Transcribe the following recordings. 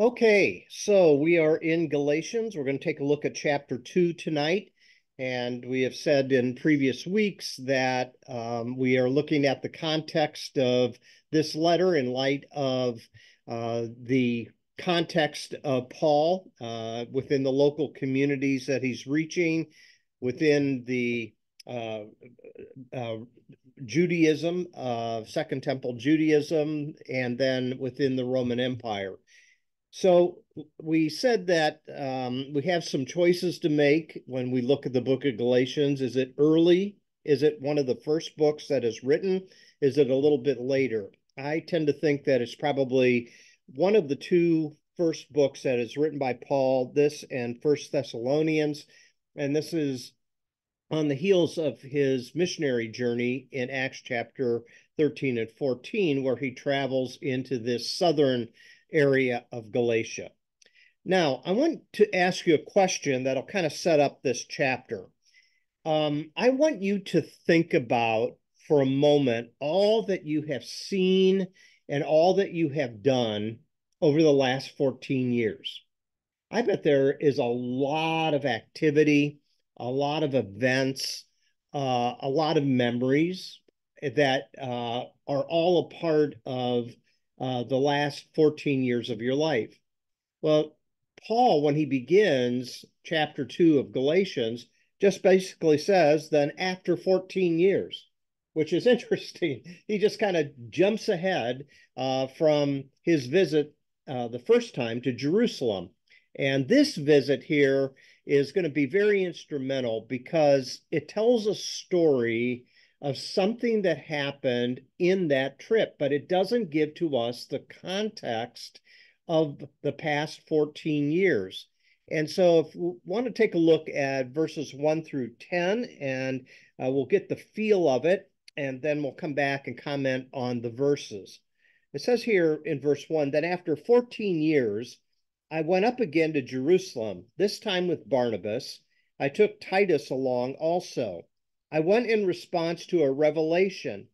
Okay, so we are in Galatians. We're going to take a look at chapter 2 tonight. And we have said in previous weeks that we are looking at the context of this letter in light of the context of Paul within the local communities that he's reaching, within the uh, uh, Judaism, Second Temple Judaism, and then within the Roman Empire. So we said that we have some choices to make when we look at the book of Galatians. Is it early? Is it one of the first books that is written? Is it a little bit later? I tend to think that it's probably one of the two first books that is written by Paul, this and First Thessalonians. And this is on the heels of his missionary journey in Acts chapter 13 and 14, where he travels into this southern area of Galatia. Now, I want to ask you a question that'll kind of set up this chapter. I want you to think about for a moment all that you have seen and all that you have done over the last 14 years. I bet there is a lot of activity, a lot of events, a lot of memories that are all a part of the last 14 years of your life. Well, Paul, when he begins chapter 2 of Galatians, just basically says, then after 14 years, which is interesting. He just kind of jumps ahead from his visit the first time to Jerusalem. And this visit here is going to be very instrumental because it tells a story of something that happened in that trip, but it doesn't give to us the context of the past 14 years. And so, if we want to take a look at verses 1 through 10, and we'll get the feel of it, and then we'll come back and comment on the verses. It says here in verse 1 that after 14 years, I went up again to Jerusalem, this time with Barnabas. I took Titus along also. I went in response to a revelation,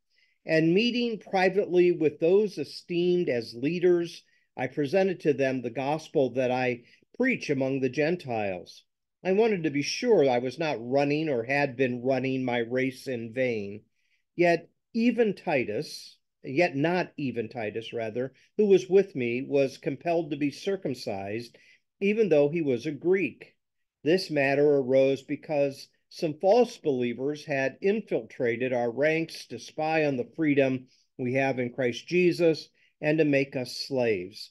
and meeting privately with those esteemed as leaders, I presented to them the gospel that I preach among the Gentiles. I wanted to be sure I was not running or had been running my race in vain. Yet even Titus, yet not even Titus, rather, who was with me, was compelled to be circumcised, even though he was a Greek. This matter arose because some false believers had infiltrated our ranks to spy on the freedom we have in Christ Jesus and to make us slaves.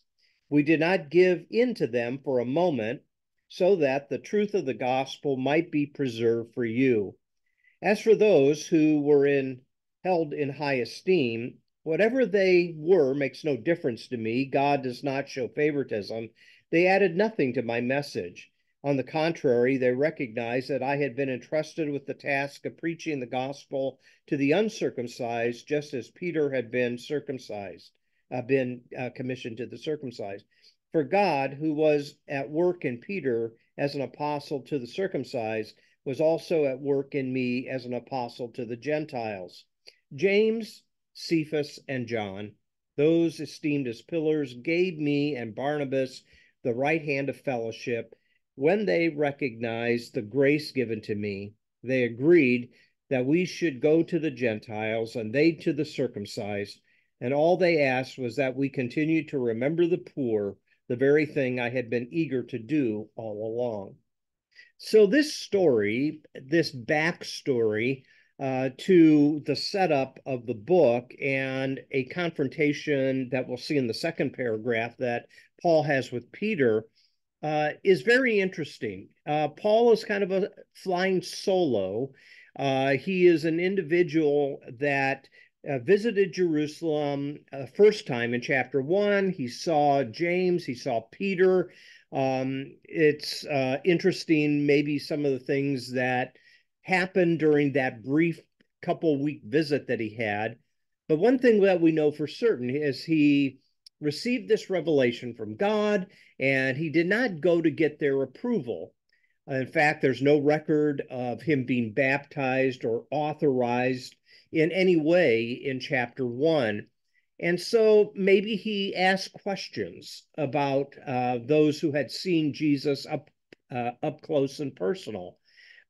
We did not give in to them for a moment, so that the truth of the gospel might be preserved for you. As for those who were held in high esteem, whatever they were makes no difference to me. God does not show favoritism. They added nothing to my message. On the contrary, they recognized that I had been entrusted with the task of preaching the gospel to the uncircumcised, just as Peter had been commissioned to the circumcised. For God, who was at work in Peter as an apostle to the circumcised, was also at work in me as an apostle to the Gentiles. James, Cephas, and John, those esteemed as pillars, gave me and Barnabas the right hand of fellowship. When they recognized the grace given to me, they agreed that we should go to the Gentiles and they to the circumcised. And all they asked was that we continue to remember the poor, the very thing I had been eager to do all along. So this story, this backstory to the setup of the book and a confrontation that we'll see in the second paragraph that Paul has with Peter is very interesting. Paul is kind of a flying solo. He is an individual that visited Jerusalem first time in chapter 1. He saw James, he saw Peter. It's interesting, maybe some of the things that happened during that brief couple week visit that he had. But one thing that we know for certain is he received this revelation from God, and he did not go to get their approval. In fact, there's no record of him being baptized or authorized in any way in chapter 1. And so maybe he asked questions about those who had seen Jesus up close and personal.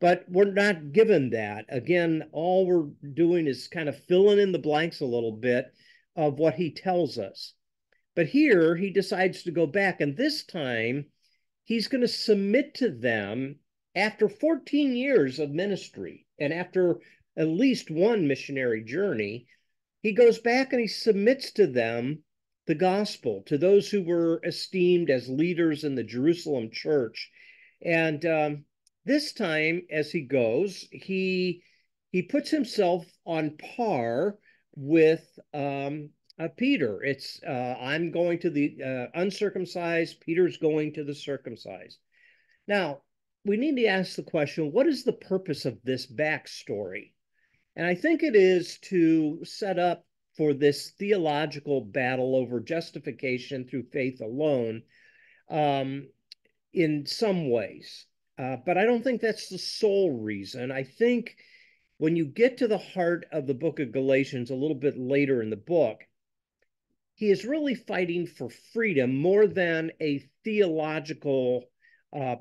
But we're not given that. Again, all we're doing is kind of filling in the blanks a little bit of what he tells us. But here he decides to go back, and this time he's going to submit to them after 14 years of ministry and after at least one missionary journey. He goes back and he submits to them the gospel, to those who were esteemed as leaders in the Jerusalem church. And this time, as he goes, he puts himself on par with Peter. It's I'm going to the uncircumcised, Peter's going to the circumcised. Now, we need to ask the question, what is the purpose of this backstory? And I think it is to set up for this theological battle over justification through faith alone in some ways. But I don't think that's the sole reason. I think when you get to the heart of the book of Galatians a little bit later in the book, he is really fighting for freedom more than a theological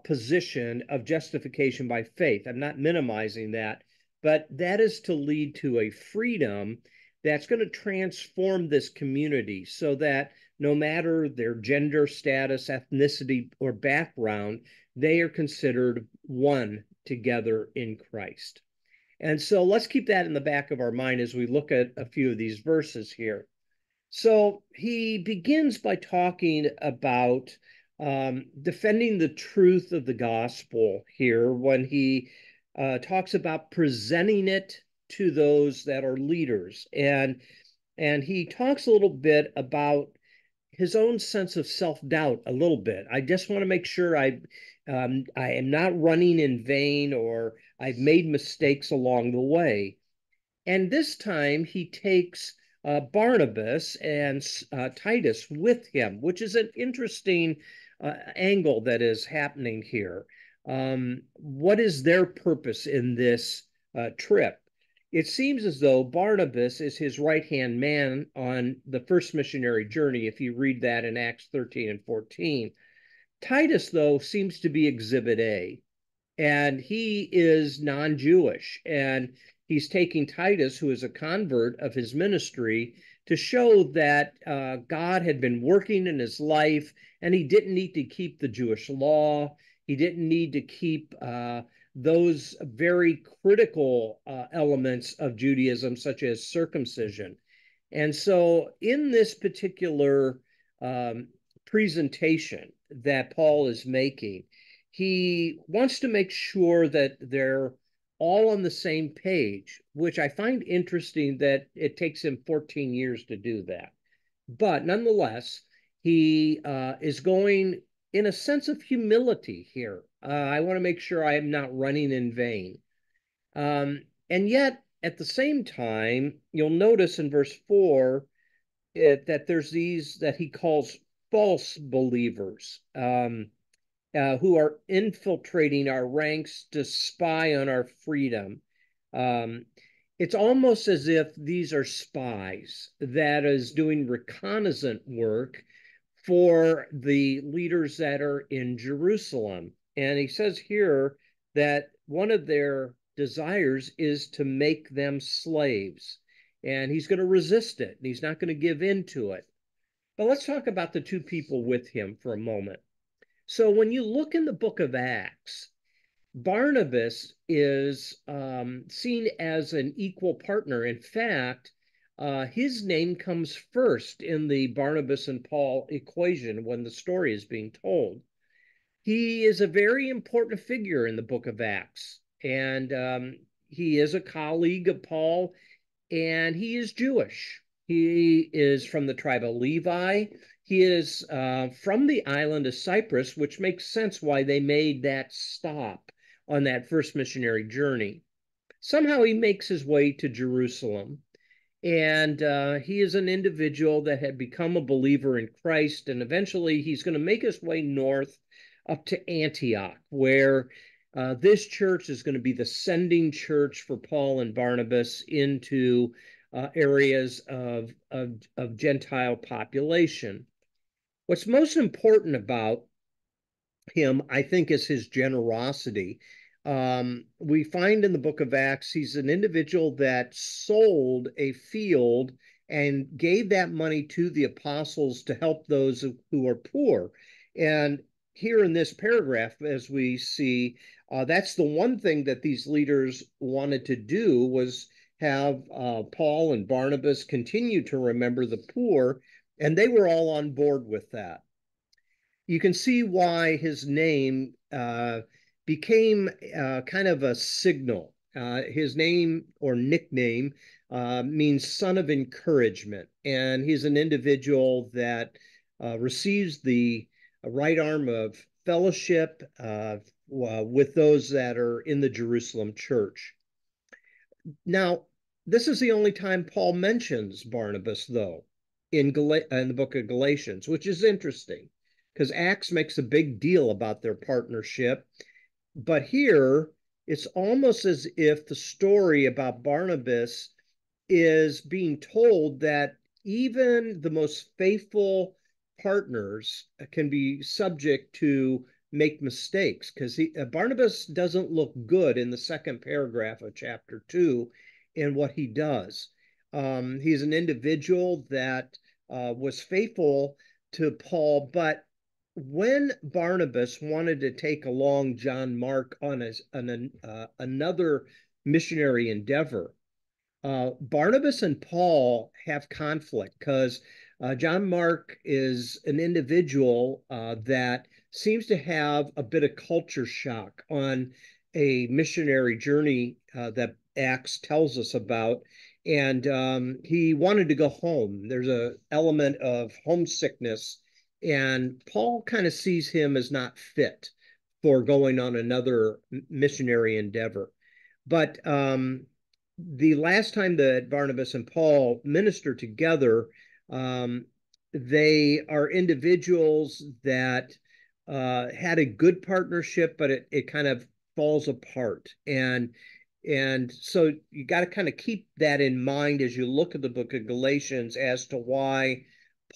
position of justification by faith. I'm not minimizing that, but that is to lead to a freedom that's going to transform this community so that no matter their gender, status, ethnicity, or background, they are considered one together in Christ. And so let's keep that in the back of our mind as we look at a few of these verses here. So he begins by talking about defending the truth of the gospel here when he talks about presenting it to those that are leaders. And he talks a little bit about his own sense of self-doubt a little bit. I just want to make sure I am not running in vain or I've made mistakes along the way. And this time he takes Barnabas and Titus with him, which is an interesting angle that is happening here. What is their purpose in this trip? It seems as though Barnabas is his right-hand man on the first missionary journey, if you read that in Acts 13 and 14. Titus, though, seems to be Exhibit A, and he is non-Jewish, and he's taking Titus, who is a convert of his ministry, to show that God had been working in his life, and he didn't need to keep the Jewish law. He didn't need to keep those very critical elements of Judaism, such as circumcision. And so in this particular presentation that Paul is making, he wants to make sure that they're all on the same page, which I find interesting that it takes him 14 years to do that. But nonetheless, he is going in a sense of humility here. I want to make sure I am not running in vain. And yet, at the same time, you'll notice in verse 4 that there's these that he calls false believers. Who are infiltrating our ranks to spy on our freedom. It's almost as if these are spies that is doing reconnaissance work for the leaders that are in Jerusalem. And he says here that one of their desires is to make them slaves. And he's going to resist it. He's not going to give in to it. But let's talk about the two people with him for a moment. So when you look in the book of Acts, Barnabas is seen as an equal partner. In fact, his name comes first in the Barnabas and Paul equation when the story is being told. He is a very important figure in the book of Acts, and he is a colleague of Paul, and he is Jewish. He is from the tribe of Levi. He is from the island of Cyprus, which makes sense why they made that stop on that first missionary journey. Somehow he makes his way to Jerusalem, and he is an individual that had become a believer in Christ, and eventually he's going to make his way north up to Antioch, where this church is going to be the sending church for Paul and Barnabas into areas of Gentile population. What's most important about him, I think, is his generosity. We find in the book of Acts, he's an individual that sold a field and gave that money to the apostles to help those who are poor. And here in this paragraph, as we see, that's the one thing that these leaders wanted to do was have Paul and Barnabas continue to remember the poor, and they were all on board with that. You can see why his name became kind of a signal. His name or nickname means son of encouragement, and he's an individual that receives the right arm of fellowship with those that are in the Jerusalem church. Now, this is the only time Paul mentions Barnabas, though, in the book of Galatians, which is interesting because Acts makes a big deal about their partnership. But here, it's almost as if the story about Barnabas is being told that even the most faithful partners can be subject to make mistakes, because Barnabas doesn't look good in the second paragraph of chapter 2 in what he does. He's an individual that was faithful to Paul, but when Barnabas wanted to take along John Mark on another missionary endeavor, Barnabas and Paul have conflict because John Mark is an individual that seems to have a bit of culture shock on a missionary journey that Acts tells us about. And he wanted to go home. There's an element of homesickness, and Paul kind of sees him as not fit for going on another missionary endeavor. But the last time that Barnabas and Paul minister together, they are individuals that had a good partnership, but it kind of falls apart. And so you got to kind of keep that in mind as you look at the book of Galatians as to why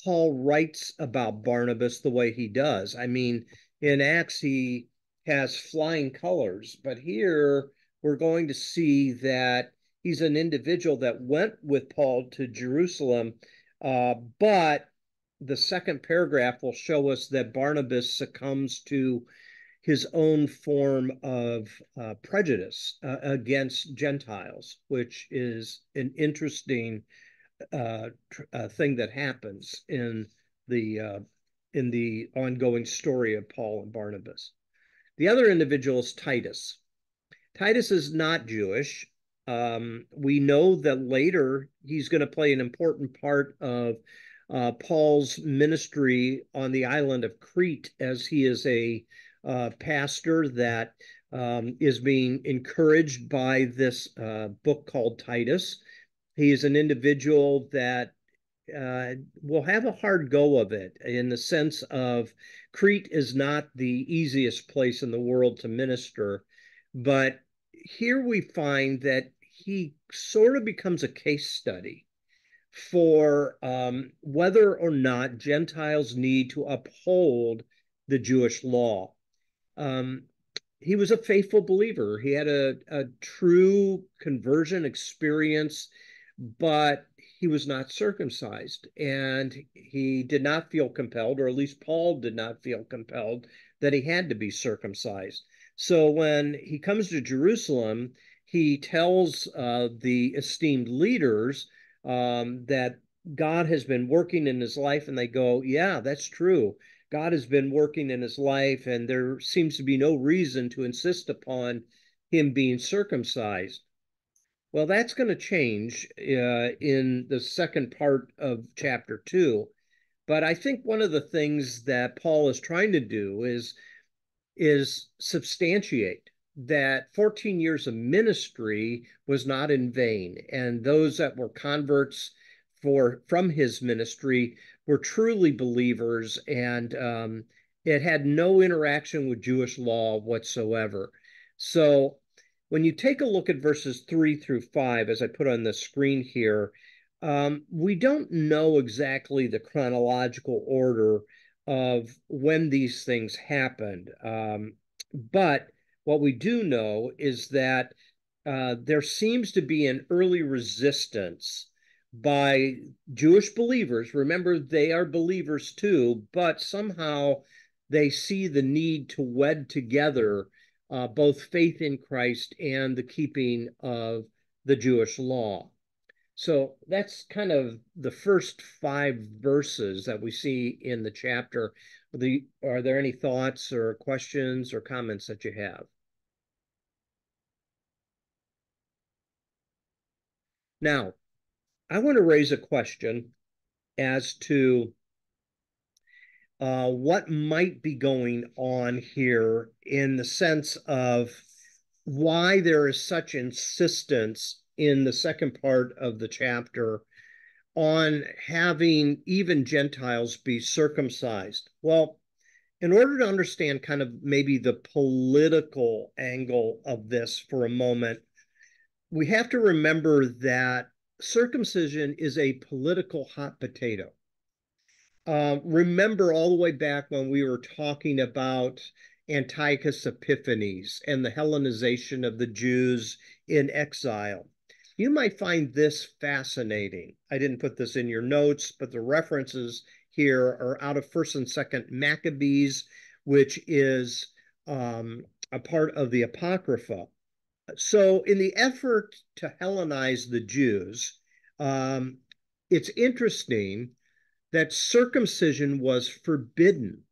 Paul writes about Barnabas the way he does. I mean, in Acts, he has flying colors, but here we're going to see that he's an individual that went with Paul to Jerusalem, but the second paragraph will show us that Barnabas succumbs to his own form of prejudice against Gentiles, which is an interesting thing that happens in the ongoing story of Paul and Barnabas. The other individual is Titus. Titus is not Jewish. We know that later he's going to play an important part of Paul's ministry on the island of Crete, as he is a pastor that is being encouraged by this book called Titus. He is an individual that will have a hard go of it, in the sense of Crete is not the easiest place in the world to minister. But here we find that he sort of becomes a case study for whether or not Gentiles need to uphold the Jewish law. He was a faithful believer. He had a true conversion experience, but he was not circumcised, and he did not feel compelled, or at least Paul did not feel compelled, that he had to be circumcised. So when he comes to Jerusalem, he tells the esteemed leaders that God has been working in his life, and they go, yeah, that's true. God has been working in his life, and there seems to be no reason to insist upon him being circumcised. Well, that's going to change in the second part of chapter 2. But I think one of the things that Paul is trying to do is substantiate that 14 years of ministry was not in vain, and those that were converts from his ministry were truly believers, and it had no interaction with Jewish law whatsoever. So when you take a look at verses 3 through 5, as I put on the screen here, we don't know exactly the chronological order of when these things happened. But what we do know is that there seems to be an early resistance by Jewish believers. Remember, they are believers too, but somehow they see the need to wed together both faith in Christ and the keeping of the Jewish law. So that's kind of the first 5 verses that we see in the chapter. Are there any thoughts or questions or comments that you have? Now, I want to raise a question as to what might be going on here in the sense of why there is such insistence in the second part of the chapter on having even Gentiles be circumcised. Well, in order to understand kind of maybe the political angle of this for a moment, we have to remember that circumcision is a political hot potato. Remember all the way back when we were talking about Antiochus Epiphanes and the Hellenization of the Jews in exile. You might find this fascinating. I didn't put this in your notes, but the references here are out of 1st and 2nd Maccabees, which is a part of the Apocrypha. So in the effort to Hellenize the Jews, it's interesting that circumcision was forbidden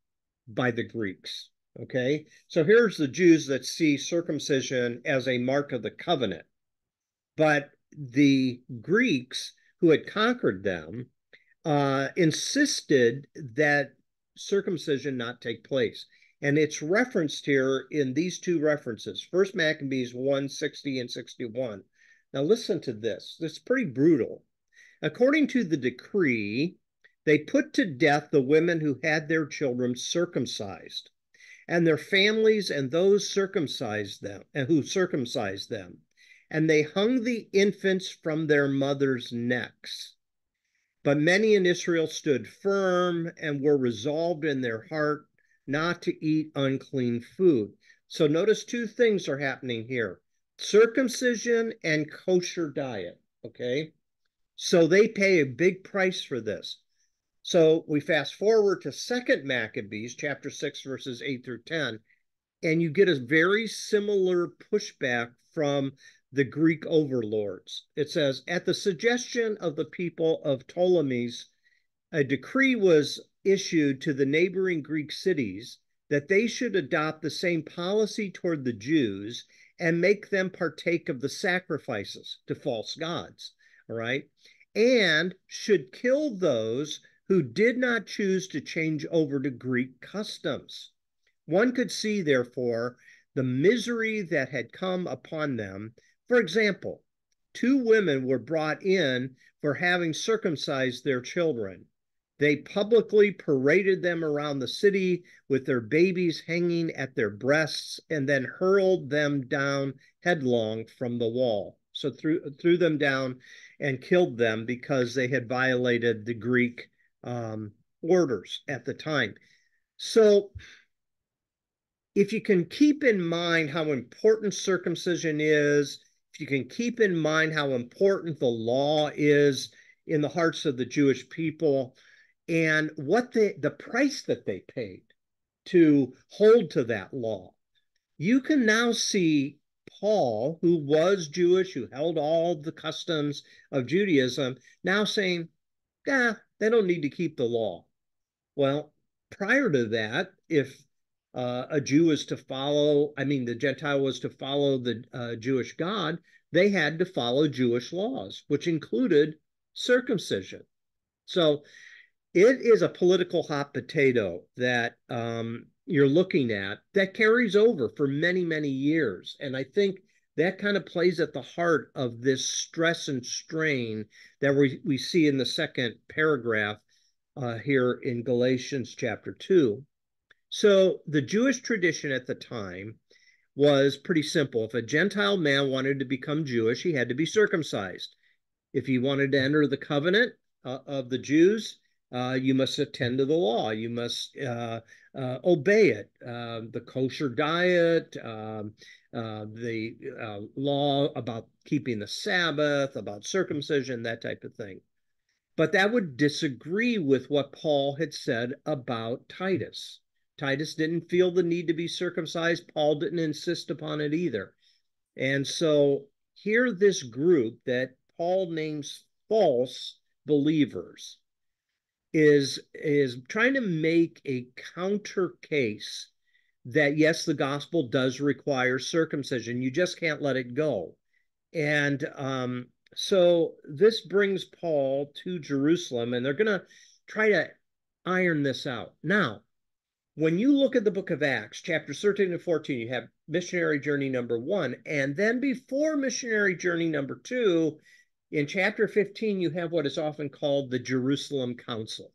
by the Greeks. Okay, so here's the Jews that see circumcision as a mark of the covenant, but the Greeks who had conquered them insisted that circumcision not take place. And it's referenced here in these 2 references, 1st Maccabees 1:60 and 61. Now listen to this. It's pretty brutal. According to the decree, they put to death the women who had their children circumcised, and their families and those circumcised them and who circumcised them. And they hung the infants from their mothers' necks. But many in Israel stood firm and were resolved in their heart not to eat unclean food. So notice 2 things are happening here: circumcision and kosher diet. Okay, so they pay a big price for this. So we fast forward to 2nd Maccabees, chapter 6, verses 8 through 10, and you get a very similar pushback from the Greek overlords. It says, at the suggestion of the people of Ptolemy's, a decree was issued to the neighboring Greek cities that they should adopt the same policy toward the Jews and make them partake of the sacrifices to false gods, all right, and should kill those who did not choose to change over to Greek customs. One could see, therefore, the misery that had come upon them. For example, 2 women were brought in for having circumcised their children. They publicly paraded them around the city with their babies hanging at their breasts and then hurled them down headlong from the wall. So threw them down and killed them because they had violated the Greek orders at the time. So if you can keep in mind how important circumcision is, if you can keep in mind how important the law is in the hearts of the Jewish people, and what the price that they paid to hold to that law, you can now see Paul, who was Jewish, who held all the customs of Judaism, now saying, yeah, they don't need to keep the law. Well, prior to that, if a Jew was to follow, the Gentile was to follow the Jewish God, they had to follow Jewish laws, which included circumcision. So it is a political hot potato that you're looking at that carries over for many, many years. And I think that kind of plays at the heart of this stress and strain that we see in the 2nd paragraph here in Galatians chapter 2. So the Jewish tradition at the time was pretty simple. If a Gentile man wanted to become Jewish, he had to be circumcised. If he wanted to enter the covenant of the Jews, you must attend to the law. You must obey it. The kosher diet, the law about keeping the Sabbath, about circumcision, that type of thing. But that would disagree with what Paul had said about Titus. Titus didn't feel the need to be circumcised. Paul didn't insist upon it either. And so here, this group that Paul names false believers is trying to make a counter case that yes, the gospel does require circumcision. You just can't let it go. And so this brings Paul to Jerusalem, and they're going to try to iron this out. Now, when you look at the book of Acts, chapters 13 and 14, you have missionary journey number 1. And then before missionary journey number 2, in chapter 15, you have what is often called the Jerusalem Council.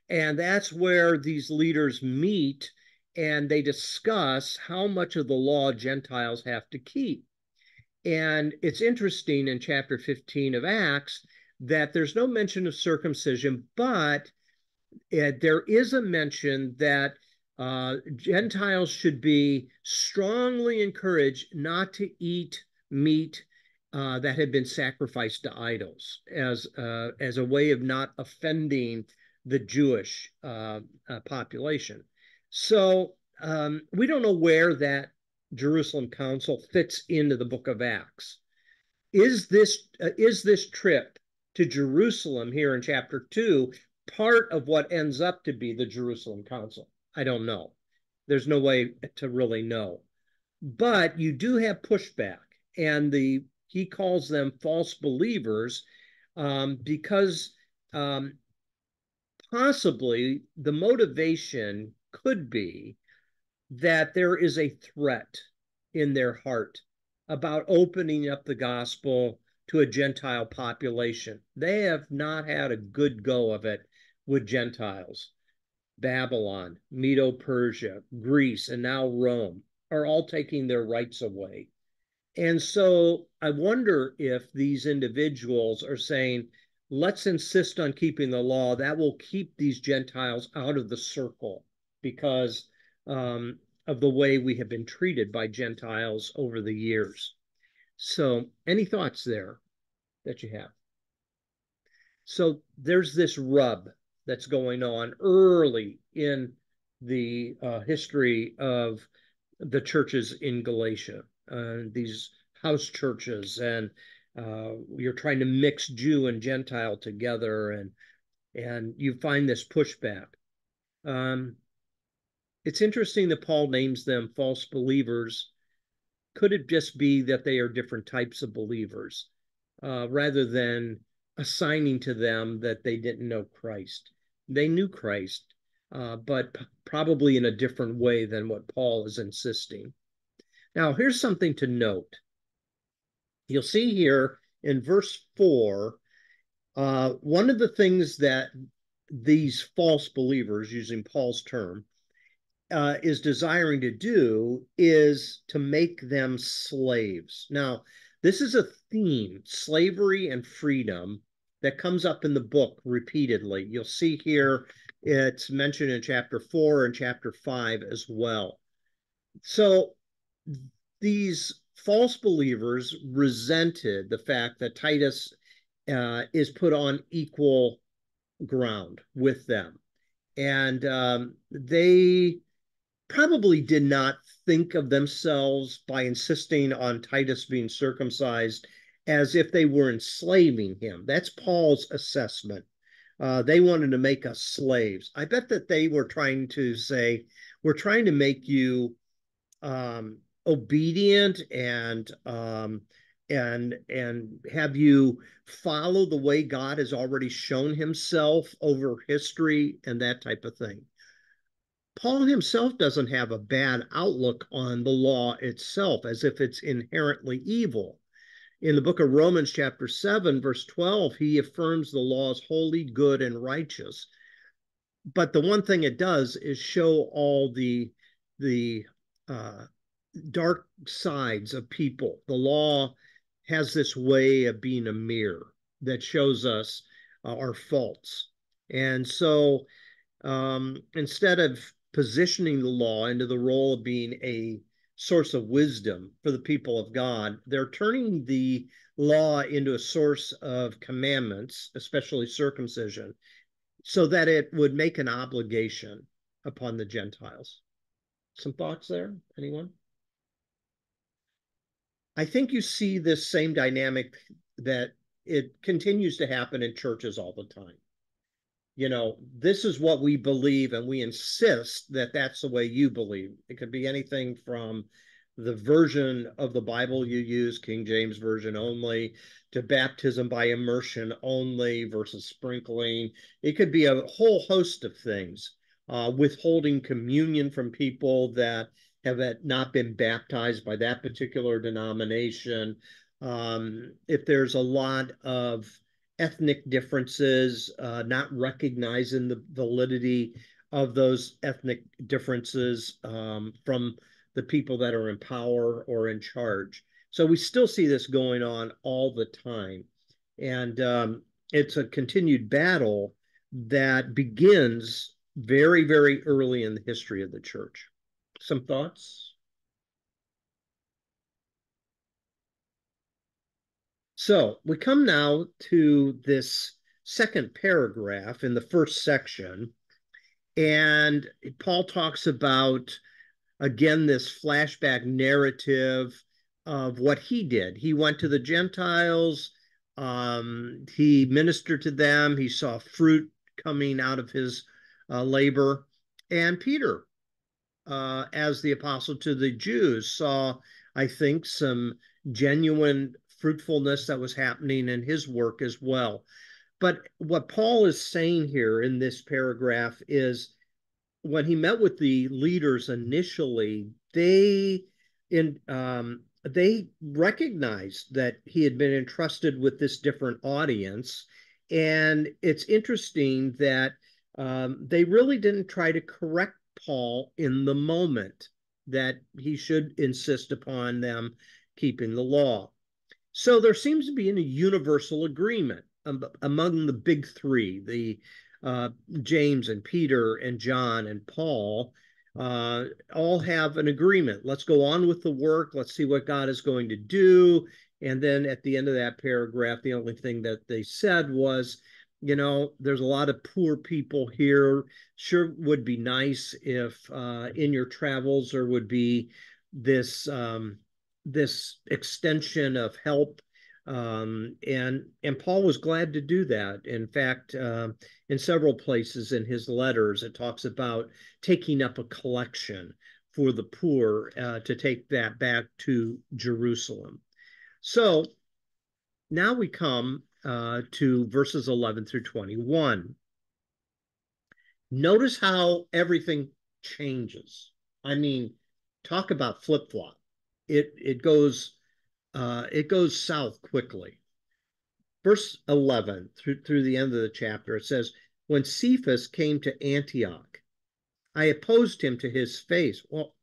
And that's where these leaders meet and they discuss how much of the law Gentiles have to keep. And it's interesting in chapter 15 of Acts that there's no mention of circumcision, but there is a mention that Gentiles should be strongly encouraged not to eat meat that had been sacrificed to idols as a way of not offending the Jewish population. So we don't know where that Jerusalem Council fits into the book of Acts. Is this trip to Jerusalem here in chapter 2 part of what ends up to be the Jerusalem Council? I don't know. There's no way to really know. But you do have pushback, and he calls them false believers because possibly the motivation could be that there is a threat in their heart about opening up the gospel to a Gentile population. They have not had a good go of it with Gentiles. Babylon, Medo-Persia, Greece, and now Rome are all taking their rights away. And so I wonder if these individuals are saying, let's insist on keeping the law. That will keep these Gentiles out of the circle because of the way we have been treated by Gentiles over the years. So any thoughts there that you have? So there's this rub that's going on early in the history of the churches in Galatia, these house churches, and you're trying to mix Jew and Gentile together, and you find this pushback. It's interesting that Paul names them false believers. Could it just be that they are different types of believers rather than assigning to them that they didn't know Christ? They knew Christ, but probably in a different way than what Paul is insisting. Now, here's something to note. You'll see here in verse 4, one of the things that these false believers, using Paul's term, is desiring to do is to make them slaves. Now, this is a theme, slavery and freedom, that comes up in the book repeatedly. You'll see here it's mentioned in chapter 4 and chapter 5 as well. So these false believers resented the fact that Titus is put on equal ground with them. And they probably did not think of themselves by insisting on Titus being circumcised as if they were enslaving him. That's Paul's assessment. They wanted to make us slaves. I bet that they were trying to say, we're trying to make you obedient and have you follow the way God has already shown himself over history and that type of thing. Paul himself doesn't have a bad outlook on the law itself as if it's inherently evil. In the book of Romans chapter 7, verse 12, he affirms the law is holy, good, and righteous. But the one thing it does is show all the dark sides of people. The law has this way of being a mirror that shows us our faults. And so instead of positioning the law into the role of being a source of wisdom for the people of God, they're turning the law into a source of commandments, especially circumcision, so that it would make an obligation upon the Gentiles. Some thoughts there? Anyone? I think you see this same dynamic that it continues to happen in churches all the time. You know, this is what we believe, and we insist that that's the way you believe. It could be anything from the version of the Bible you use, King James Version only, to baptism by immersion only versus sprinkling. It could be a whole host of things, withholding communion from people that have not been baptized by that particular denomination. If there's a lot of ethnic differences, not recognizing the validity of those ethnic differences from the people that are in power or in charge. So we still see this going on all the time. And it's a continued battle that begins very, very early in the history of the church. Some thoughts? So we come now to this second paragraph in the first section, and Paul talks about, again, this flashback narrative of what he did. He went to the Gentiles, he ministered to them, he saw fruit coming out of his labor. And Peter, as the apostle to the Jews, saw, I think, some genuine fruitfulness that was happening in his work as well. But what Paul is saying here in this paragraph is when he met with the leaders initially, they recognized that he had been entrusted with this different audience. And it's interesting that they really didn't try to correct Paul in the moment, that he should insist upon them keeping the law. So there seems to be a universal agreement among the big three, the James and Peter and John and Paul, all have an agreement. Let's go on with the work. Let's see what God is going to do. And then at the end of that paragraph, the only thing that they said was, you know, there's a lot of poor people here. Sure would be nice if in your travels there would be this this extension of help, and Paul was glad to do that. In fact, in several places in his letters, it talks about taking up a collection for the poor to take that back to Jerusalem. So now we come to verses 11 through 21. Notice how everything changes. I mean, talk about flip-flop. It goes south quickly. Verse 11 through the end of the chapter, it says, when Cephas came to Antioch, I opposed him to his face. Well,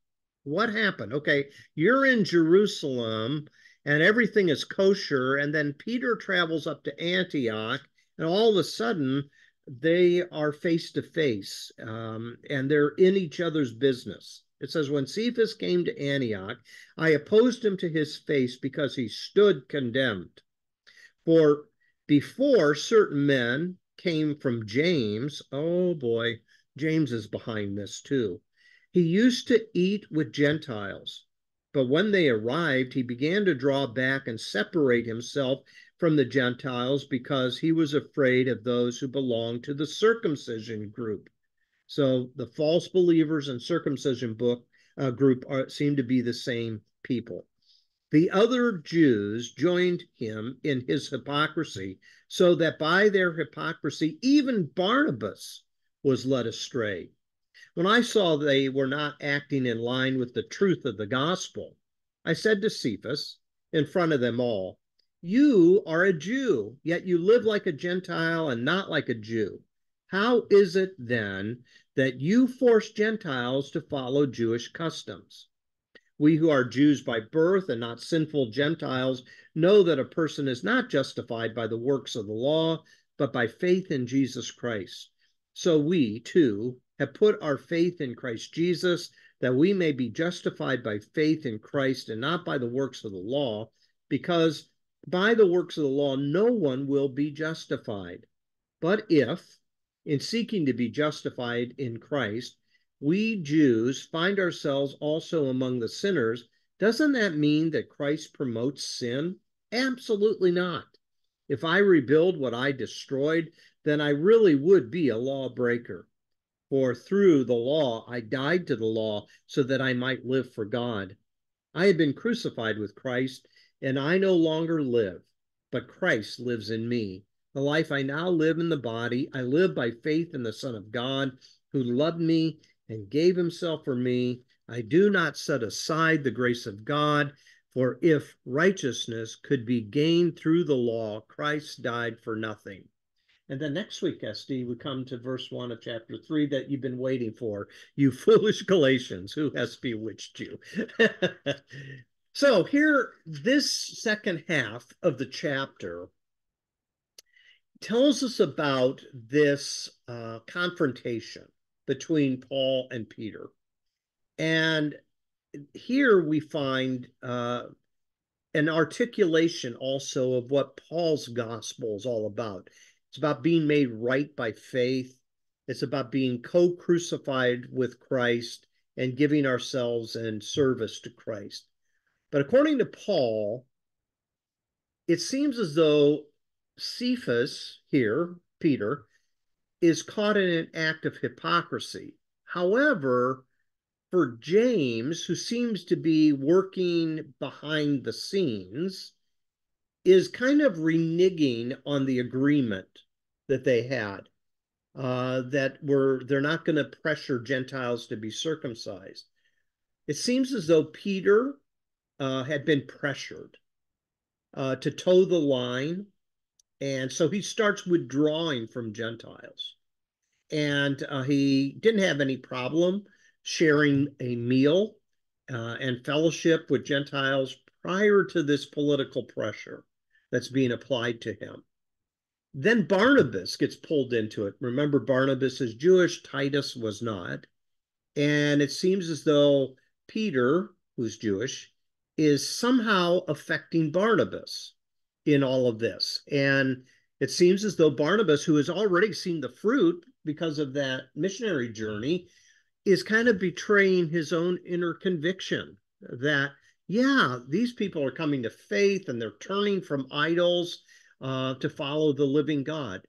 what happened? Okay, you're in Jerusalem and everything is kosher, and then Peter travels up to Antioch, and all of a sudden they are face to face, and they're in each other's business. It says, when Cephas came to Antioch, I opposed him to his face because he stood condemned. For before certain men came from James, oh boy, James is behind this too. He used to eat with Gentiles, but when they arrived, he began to draw back and separate himself from the Gentiles because he was afraid of those who belonged to the circumcision group. So the false believers and circumcision group seem to be the same people. The other Jews joined him in his hypocrisy, so that by their hypocrisy, even Barnabas was led astray. When I saw they were not acting in line with the truth of the gospel, I said to Cephas, in front of them all, you are a Jew, yet you live like a Gentile and not like a Jew. How is it then that you force Gentiles to follow Jewish customs? We who are Jews by birth and not sinful Gentiles know that a person is not justified by the works of the law, but by faith in Jesus Christ. So we, too, have put our faith in Christ Jesus, that we may be justified by faith in Christ and not by the works of the law, because by the works of the law no one will be justified. But if, in seeking to be justified in Christ, we Jews find ourselves also among the sinners, doesn't that mean that Christ promotes sin? Absolutely not. If I rebuild what I destroyed, then I really would be a lawbreaker. For through the law I died to the law so that I might live for God. I have been crucified with Christ, and I no longer live, but Christ lives in me. The life I now live in the body, I live by faith in the Son of God, who loved me and gave himself for me. I do not set aside the grace of God, for if righteousness could be gained through the law, Christ died for nothing. And then next week, SD, we come to verse 1 of chapter 3 that you've been waiting for. You foolish Galatians, who has bewitched you? So here, this second half of the chapter tells us about this confrontation between Paul and Peter. And here we find an articulation also of what Paul's gospel is all about. It's about being made right by faith. It's about being co-crucified with Christ and giving ourselves in service to Christ. But according to Paul, it seems as though Cephas here, Peter, is caught in an act of hypocrisy. However, for James, who seems to be working behind the scenes, is kind of reneging on the agreement that they had, they're not going to pressure Gentiles to be circumcised. It seems as though Peter had been pressured to toe the line, and so he starts withdrawing from Gentiles. And he didn't have any problem sharing a meal and fellowship with Gentiles prior to this political pressure that's being applied to him. Then Barnabas gets pulled into it. Remember, Barnabas is Jewish, Titus was not. And it seems as though Peter, who's Jewish, is somehow affecting Barnabas in all of this. And it seems as though Barnabas, who has already seen the fruit because of that missionary journey, is kind of betraying his own inner conviction that, yeah, these people are coming to faith and they're turning from idols to follow the living God.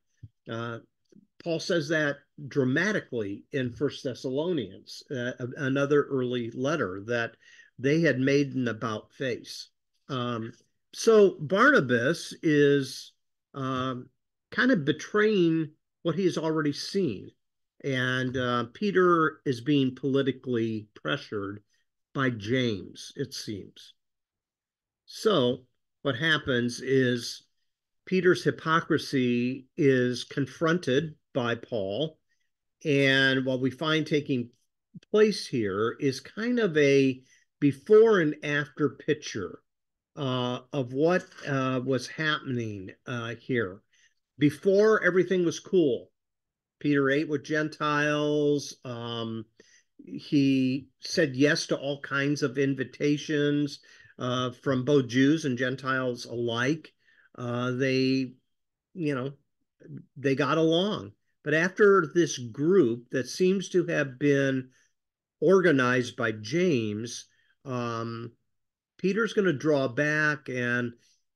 Paul says that dramatically in First Thessalonians, another early letter that they had made an about face. So Barnabas is kind of betraying what he has already seen. And Peter is being politically pressured by James, it seems. So what happens is Peter's hypocrisy is confronted by Paul. And what we find taking place here is kind of a before and after picture of what was happening here. Before, everything was cool. Peter ate with Gentiles. He said yes to all kinds of invitations from both Jews and Gentiles alike. They, you know, they got along. But after this group that seems to have been organized by James, Peter's going to draw back, and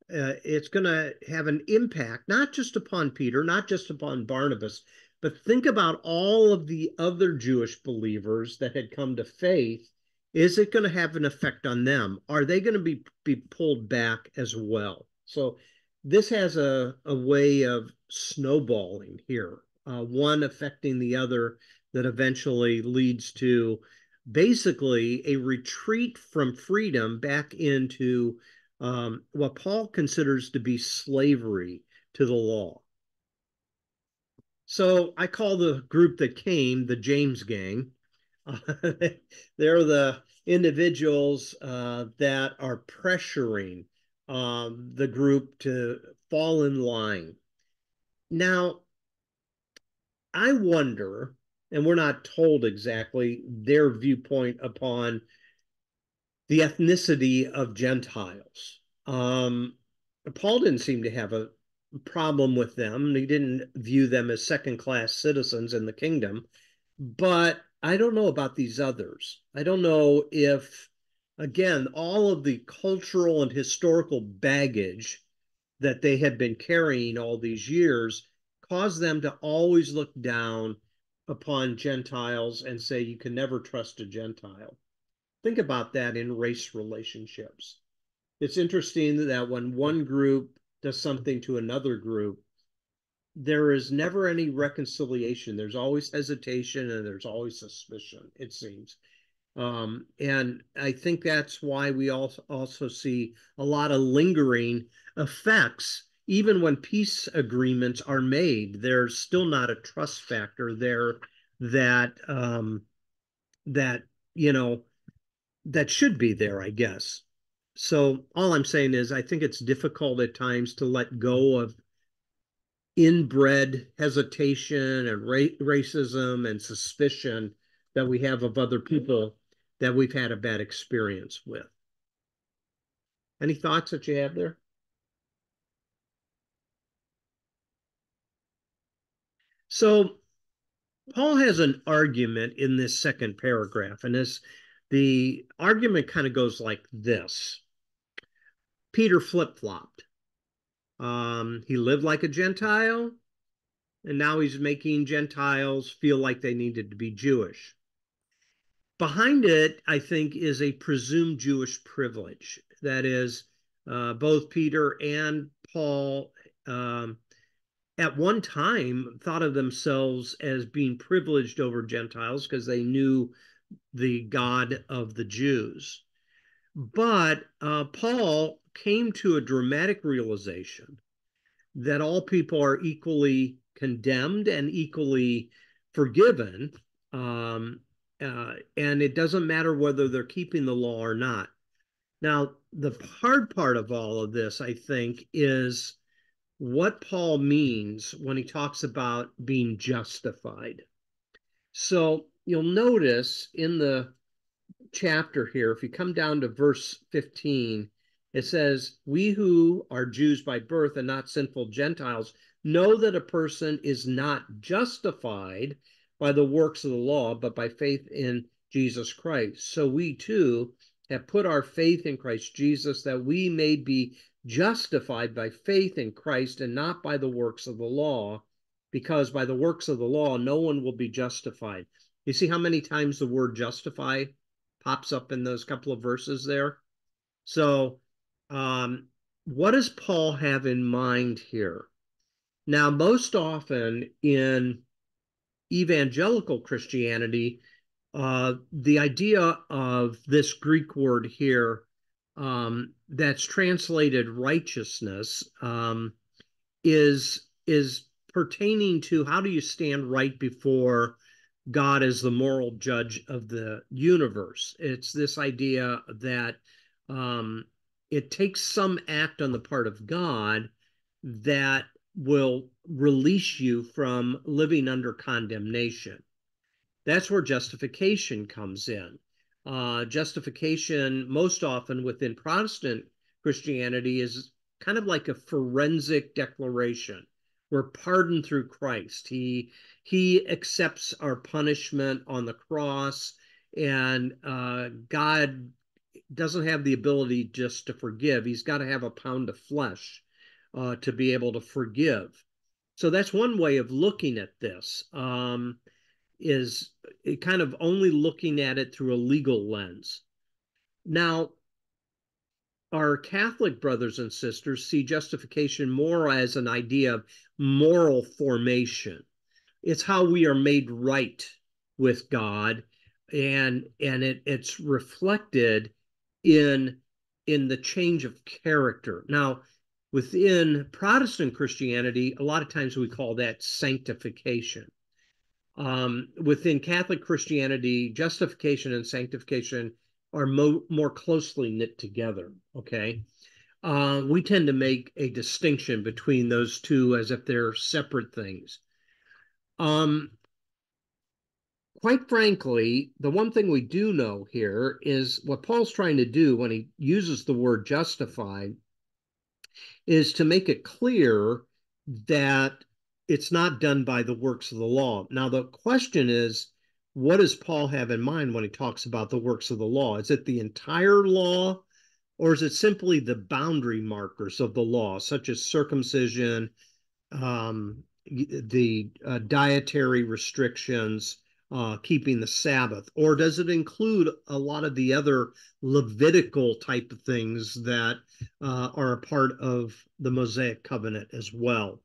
it's going to have an impact, not just upon Peter, not just upon Barnabas, but think about all of the other Jewish believers that had come to faith. Is it going to have an effect on them? Are they going to be pulled back as well? So this has a way of snowballing here, one affecting the other, that eventually leads to basically a retreat from freedom back into what Paul considers to be slavery to the law. So I call the group that came the James gang. They're the individuals that are pressuring the group to fall in line. Now, I wonder, and we're not told exactly their viewpoint upon the ethnicity of Gentiles. Paul didn't seem to have a problem with them. He didn't view them as second-class citizens in the kingdom. But I don't know about these others. I don't know if, again, all of the cultural and historical baggage that they had been carrying all these years caused them to always look down upon Gentiles and say, you can never trust a Gentile. Think about that in race relationships. It's interesting that when one group does something to another group, there is never any reconciliation. There's always hesitation and there's always suspicion, it seems. And I think that's why we also see a lot of lingering effects. Even when peace agreements are made, there's still not a trust factor there that that you know that should be there, I guess. So all I'm saying is I think it's difficult at times to let go of inbred hesitation and racism and suspicion that we have of other people that we've had a bad experience with. Any thoughts that you have there? So Paul has an argument in this second paragraph, and the argument kind of goes like this. Peter flip-flopped. He lived like a Gentile, and now he's making Gentiles feel like they needed to be Jewish. Behind it, I think, is a presumed Jewish privilege. That is, both Peter and Paul at one time thought of themselves as being privileged over Gentiles because they knew the God of the Jews. But Paul came to a dramatic realization that all people are equally condemned and equally forgiven. And it doesn't matter whether they're keeping the law or not. Now, the hard part of all of this, I think, is what Paul means when he talks about being justified. So you'll notice in the chapter here, if you come down to verse 15, it says, we who are Jews by birth and not sinful Gentiles know that a person is not justified by the works of the law, but by faith in Jesus Christ. So we too have put our faith in Christ Jesus that we may be justified by faith in Christ and not by the works of the law, because by the works of the law, no one will be justified. You see how many times the word justify pops up in those couple of verses there? So what does Paul have in mind here? Now, most often in evangelical Christianity, the idea of this Greek word here that's translated righteousness is pertaining to how do you stand right before God as the moral judge of the universe. It's this idea that it takes some act on the part of God that will release you from living under condemnation. That's where justification comes in. Justification, most often within Protestant Christianity, is kind of like a forensic declaration. We're pardoned through Christ. He accepts our punishment on the cross, and God doesn't have the ability just to forgive. He's got to have a pound of flesh to be able to forgive. So that's one way of looking at this. Is kind of only looking at it through a legal lens. Now, our Catholic brothers and sisters see justification more as an idea of moral formation. It's how we are made right with God, and it's reflected in the change of character. Now, within Protestant Christianity, a lot of times we call that sanctification. Within Catholic Christianity, justification and sanctification are more closely knit together, okay? We tend to make a distinction between those two as if they're separate things. Quite frankly, the one thing we do know here is what Paul's trying to do when he uses the word justified is to make it clear that it's not done by the works of the law. Now, the question is, what does Paul have in mind when he talks about the works of the law? Is it the entire law, or is it simply the boundary markers of the law, such as circumcision, the dietary restrictions, keeping the Sabbath, or does it include a lot of the other Levitical type of things that are a part of the Mosaic covenant as well?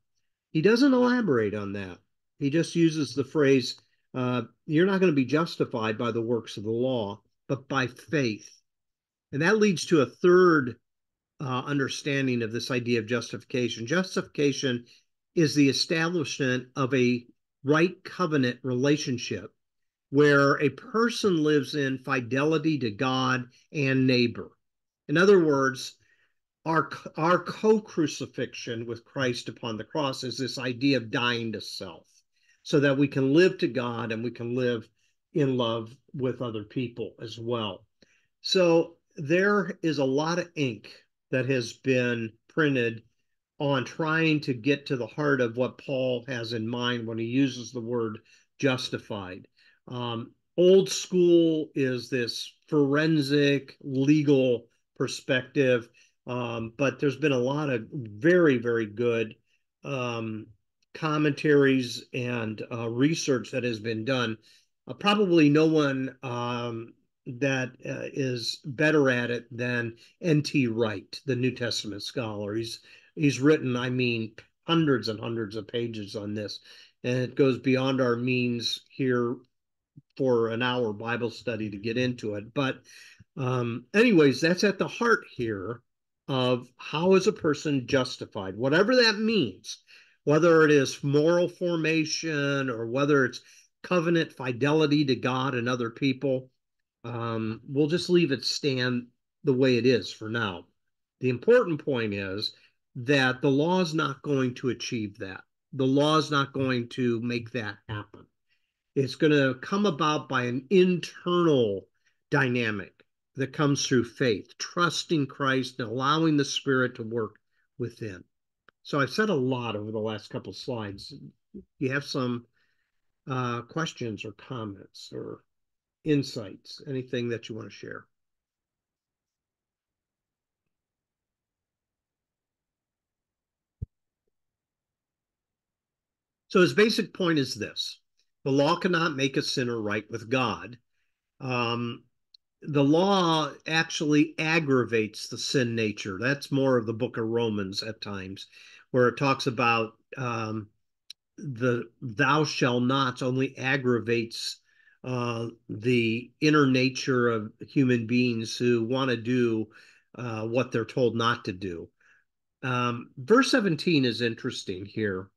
He doesn't elaborate on that. He just uses the phrase, you're not going to be justified by the works of the law, but by faith. And that leads to a third understanding of this idea of justification. Justification is the establishment of a right covenant relationship where a person lives in fidelity to God and neighbor. In other words, our co-crucifixion with Christ upon the cross is this idea of dying to self so that we can live to God and we can live in love with other people as well. So there is a lot of ink that has been printed on trying to get to the heart of what Paul has in mind when he uses the word justified. Old school is this forensic legal perspective, but there's been a lot of very, very good commentaries and research that has been done. Probably no one that is better at it than N.T. Wright, the New Testament scholar. He's written, I mean, hundreds and hundreds of pages on this, and it goes beyond our means here for an hour Bible study to get into it. But anyways, that's at the heart here of how is a person justified, whatever that means, whether it is moral formation or whether it's covenant fidelity to God and other people. We'll just leave it stand the way it is for now. The important point is that the law is not going to achieve that. The law is not going to make that happen. It's going to come about by an internal dynamic that comes through faith, trusting Christ and allowing the Spirit to work within. So I've said a lot over the last couple slides. You have some questions or comments or insights, anything that you want to share? So his basic point is this: the law cannot make a sinner right with God. Um, the law actually aggravates the sin nature. That's more of the book of Romans at times, where it talks about the thou shall nots only aggravates the inner nature of human beings who want to do what they're told not to do. Verse 17 is interesting here.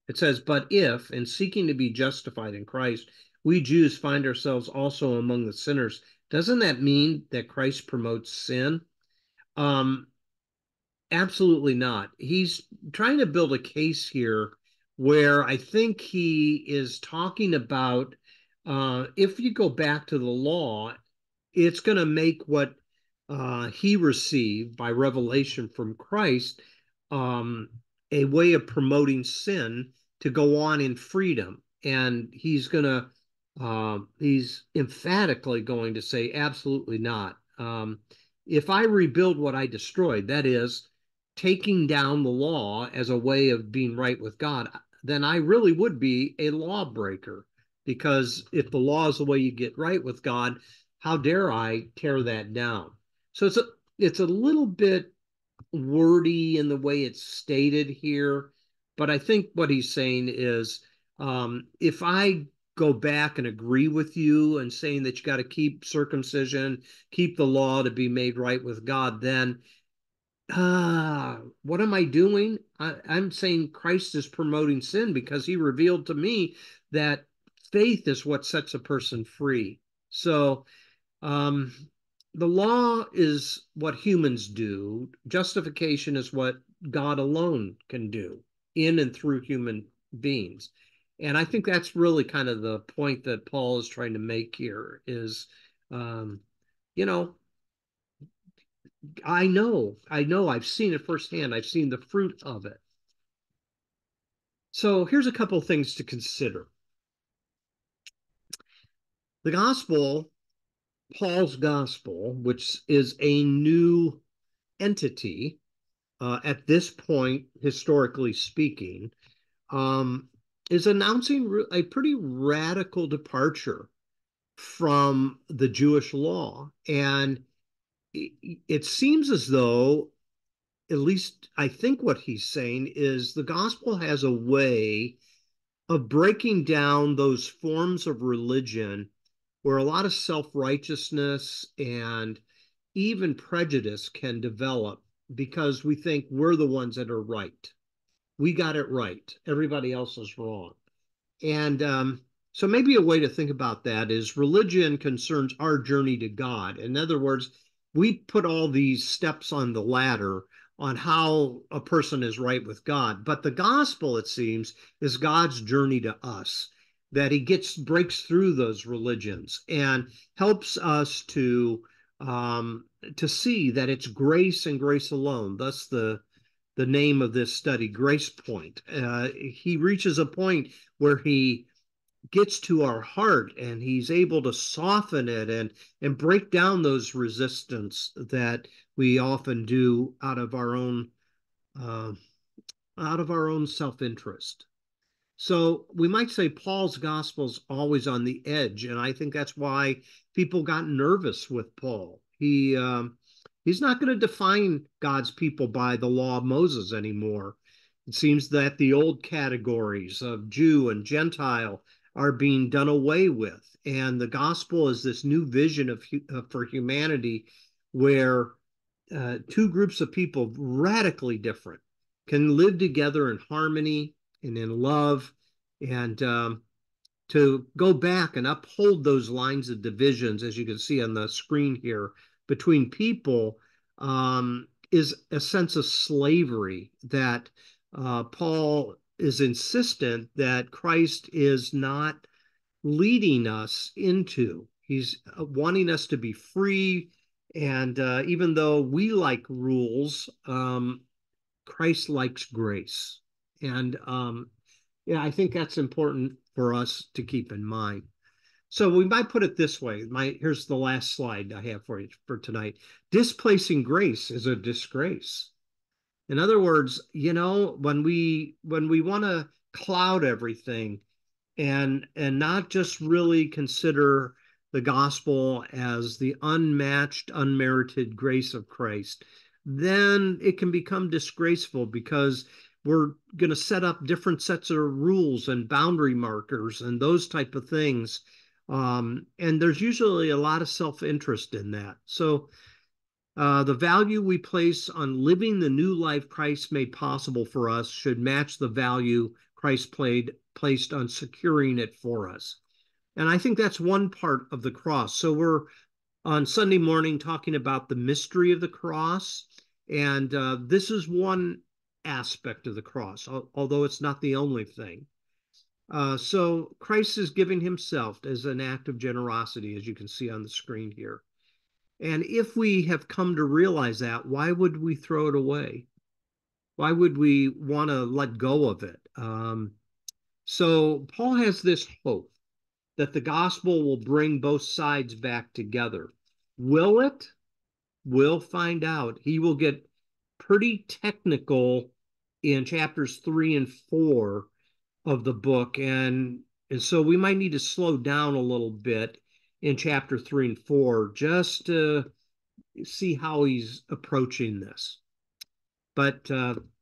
It says, but if, in seeking to be justified in Christ, we Jews find ourselves also among the sinners, doesn't that mean that Christ promotes sin? Um, Absolutely not. He's trying to build a case here where I think he is talking about if you go back to the law, it's going to make what he received by revelation from Christ um, a way of promoting sin to go on in freedom. And he's emphatically going to say, absolutely not. If I rebuild what I destroyed, that is, taking down the law as a way of being right with God, then I really would be a lawbreaker. Because if the law is the way you get right with God, how dare I tear that down? So it's a little bit wordy in the way it's stated here, but I think what he's saying is if I go back and agree with you and saying that you got to keep circumcision, keep the law to be made right with God, then what am I doing? I'm saying Christ is promoting sin because he revealed to me that faith is what sets a person free. So the law is what humans do. Justification is what God alone can do in and through human beings. And I think that's really kind of the point that Paul is trying to make here is, um, you know, I know, I've seen it firsthand. I've seen the fruit of it. So here's a couple of things to consider. The gospel, Paul's gospel, which is a new entity at this point, historically speaking, um, is announcing a pretty radical departure from the Jewish law. And it seems as though, at least I think what he's saying is the gospel has a way of breaking down those forms of religion where a lot of self-righteousness and even prejudice can develop because we think we're the ones that are right. We got it right. Everybody else is wrong. And so maybe a way to think about that is religion concerns our journey to God. In other words, we put all these steps on the ladder on how a person is right with God. But the gospel, it seems, is God's journey to us, that he breaks through those religions and helps us to see that it's grace and grace alone. Thus the name of this study, Gracepoint. He reaches a point where he gets to our heart and he's able to soften it and break down those resistance that we often do uh, out of our own self-interest. So we might say Paul's gospel's always on the edge, and I think that's why people got nervous with Paul. He's not going to define God's people by the law of Moses anymore. It seems that the old categories of Jew and Gentile are being done away with, and the gospel is this new vision for humanity, where two groups of people radically different can live together in harmony and in love, and to go back and uphold those lines of divisions, as you can see on the screen here, between people is a sense of slavery that Paul is insistent that Christ is not leading us into. He's wanting us to be free. And even though we like rules, Christ likes grace. And yeah, I think that's important for us to keep in mind. So we might put it this way. Here's the last slide I have for you for tonight. Displacing grace is a disgrace. In other words, when we want to cloud everything and not just really consider the gospel as the unmatched, unmerited grace of Christ, then it can become disgraceful because we're going to set up different sets of rules and boundary markers and those type of things. And there's usually a lot of self-interest in that. So the value we place on living the new life Christ made possible for us should match the value Christ placed on securing it for us. And I think that's one part of the cross. So we're on Sunday morning talking about the mystery of the cross. And this is one aspect of the cross, although it's not the only thing. So Christ is giving himself as an act of generosity, as you can see on the screen here. And if we have come to realize that, why would we throw it away? Why would we want to let go of it? So Paul has this hope that the gospel will bring both sides back together. Will it? We'll find out. He will get pretty technical in chapters 3 and 4 of the book. And so we might need to slow down a little bit in chapter 3 and 4 just to see how he's approaching this. But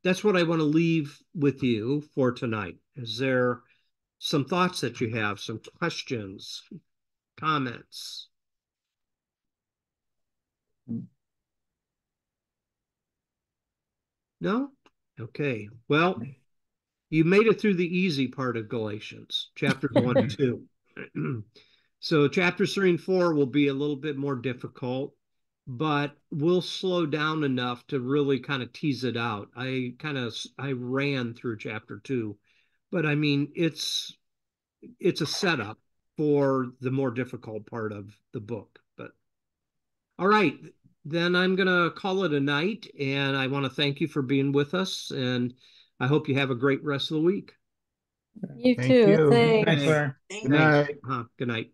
that's what I want to leave with you for tonight. Is there some thoughts that you have, some questions, comments? No? Okay. Well, you made it through the easy part of Galatians, chapters 1 and 2. So chapters 3 and 4 will be a little bit more difficult. but we'll slow down enough to really kind of tease it out. I ran through chapter 2, but I mean it's a setup for the more difficult part of the book. But all right, then I'm gonna call it a night, and I want to thank you for being with us, and I hope you have a great rest of the week. You Thank too. you. Thanks. Thanks, Larry. Good Thanks. night. Good night.